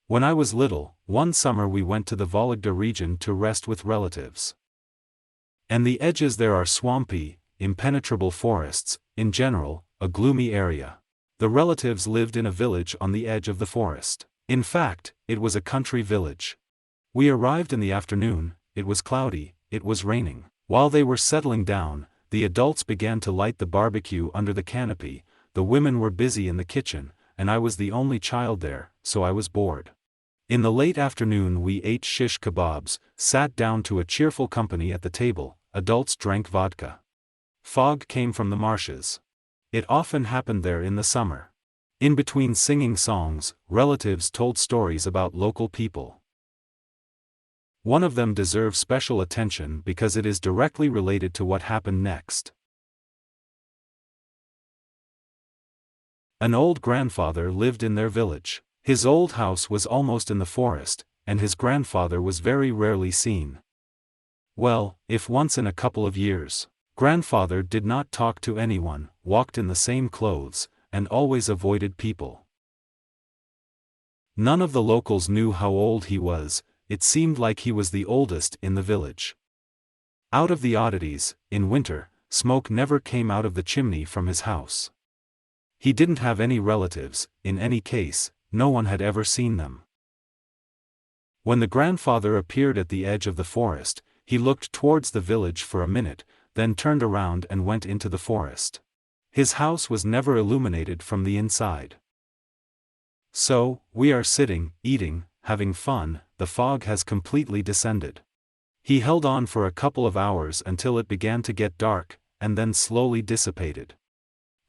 When I was little, one summer we went to the Vologda region to rest with relatives. And the edges there are swampy, impenetrable forests, in general, a gloomy area. The relatives lived in a village on the edge of the forest. In fact, it was a country village. We arrived in the afternoon, it was cloudy, it was raining. While they were settling down, the adults began to light the barbecue under the canopy, the women were busy in the kitchen, and I was the only child there, so I was bored. In the late afternoon we ate shish kebabs, sat down to a cheerful company at the table, adults drank vodka. Fog came from the marshes. It often happened there in the summer. In between singing songs, relatives told stories about local people. One of them deserves special attention because it is directly related to what happened next. An old grandfather lived in their village. His old house was almost in the forest, and his grandfather was very rarely seen. Well, if once in a couple of years. Grandfather did not talk to anyone, walked in the same clothes, and always avoided people. None of the locals knew how old he was, it seemed like he was the oldest in the village. Out of the oddities, in winter, smoke never came out of the chimney from his house. He didn't have any relatives, in any case, no one had ever seen them. When the grandfather appeared at the edge of the forest, he looked towards the village for a minute, then turned around and went into the forest. His house was never illuminated from the inside. So, we are sitting, eating, having fun, the fog has completely descended. He held on for a couple of hours until it began to get dark, and then slowly dissipated.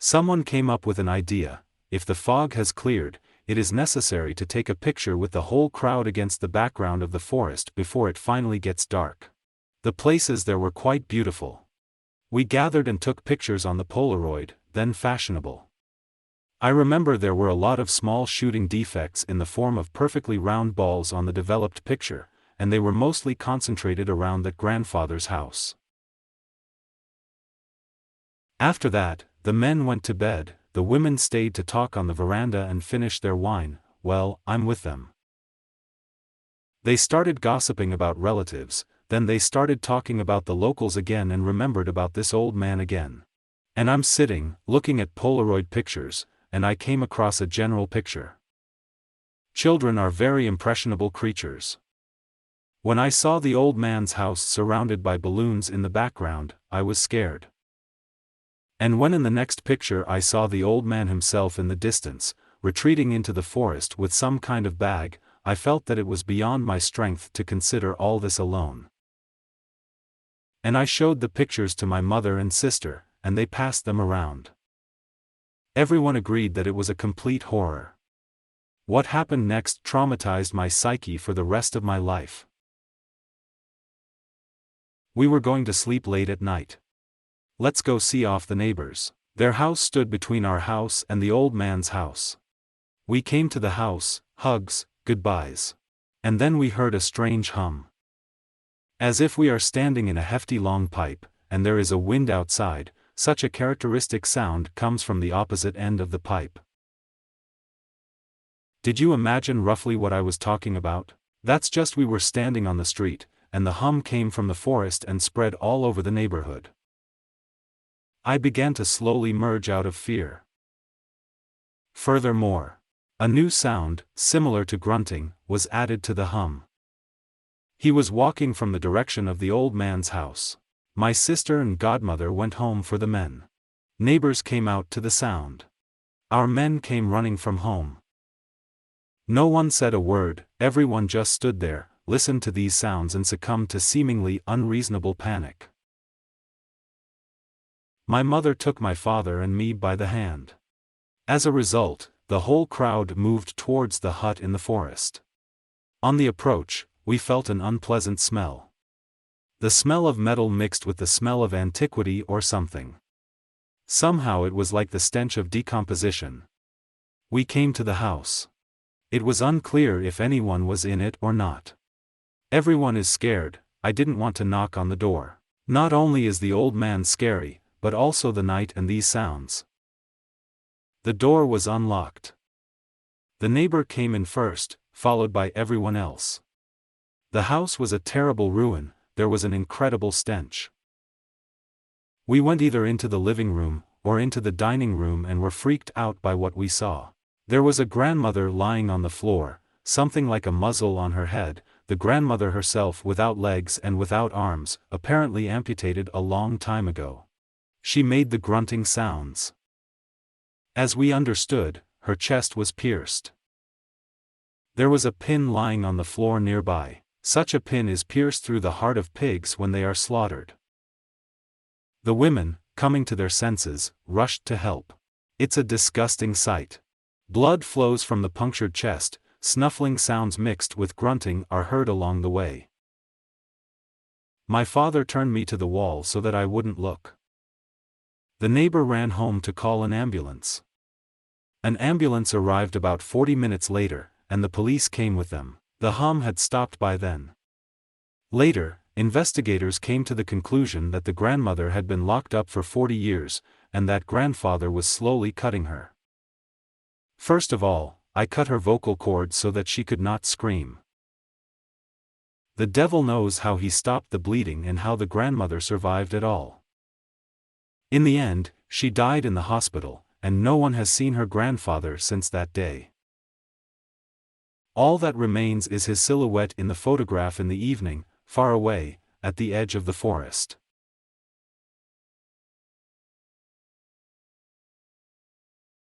Someone came up with an idea: if the fog has cleared, it is necessary to take a picture with the whole crowd against the background of the forest before it finally gets dark. The places there were quite beautiful. We gathered and took pictures on the Polaroid, then fashionable. I remember there were a lot of small shooting defects in the form of perfectly round balls on the developed picture, and they were mostly concentrated around that grandfather's house. After that, the men went to bed, the women stayed to talk on the veranda and finish their wine. Well, I'm with them. They started gossiping about relatives, then they started talking about the locals again and remembered about this old man again. And I'm sitting, looking at Polaroid pictures, and I came across a general picture. Children are very impressionable creatures. When I saw the old man's house surrounded by balloons in the background, I was scared. And when in the next picture I saw the old man himself in the distance, retreating into the forest with some kind of bag, I felt that it was beyond my strength to consider all this alone. And I showed the pictures to my mother and sister, and they passed them around. Everyone agreed that it was a complete horror. What happened next traumatized my psyche for the rest of my life. We were going to sleep late at night. Let's go see off the neighbors. Their house stood between our house and the old man's house. We came to the house, hugs, goodbyes. And then we heard a strange hum. As if we are standing in a hefty long pipe, and there is a wind outside, such a characteristic sound comes from the opposite end of the pipe. Did you imagine roughly what I was talking about? That's just we were standing on the street, and the hum came from the forest and spread all over the neighborhood. I began to slowly merge out of fear. Furthermore, a new sound, similar to grunting, was added to the hum. He was walking from the direction of the old man's house. My sister and godmother went home for the men. Neighbors came out to the sound. Our men came running from home. No one said a word, everyone just stood there, listened to these sounds and succumbed to seemingly unreasonable panic. My mother took my father and me by the hand. As a result, the whole crowd moved towards the hut in the forest. On the approach, we felt an unpleasant smell. The smell of metal mixed with the smell of antiquity or something. Somehow it was like the stench of decomposition. We came to the house. It was unclear if anyone was in it or not. Everyone is scared, I didn't want to knock on the door. Not only is the old man scary, but also the night and these sounds. The door was unlocked. The neighbor came in first, followed by everyone else. The house was a terrible ruin, there was an incredible stench. We went either into the living room, or into the dining room and were freaked out by what we saw. There was a grandmother lying on the floor, something like a muzzle on her head, the grandmother herself without legs and without arms, apparently amputated a long time ago. She made the grunting sounds. As we understood, her chest was pierced. There was a pin lying on the floor nearby. Such a pin is pierced through the heart of pigs when they are slaughtered. The women, coming to their senses, rushed to help. It's a disgusting sight. Blood flows from the punctured chest, snuffling sounds mixed with grunting are heard along the way. My father turned me to the wall so that I wouldn't look. The neighbor ran home to call an ambulance. An ambulance arrived about 40 minutes later, and the police came with them. The hum had stopped by then. Later, investigators came to the conclusion that the grandmother had been locked up for 40 years, and that grandfather was slowly cutting her. First of all, I cut her vocal cords so that she could not scream. The devil knows how he stopped the bleeding and how the grandmother survived at all. In the end, she died in the hospital, and no one has seen her grandfather since that day. All that remains is his silhouette in the photograph in the evening, far away, at the edge of the forest.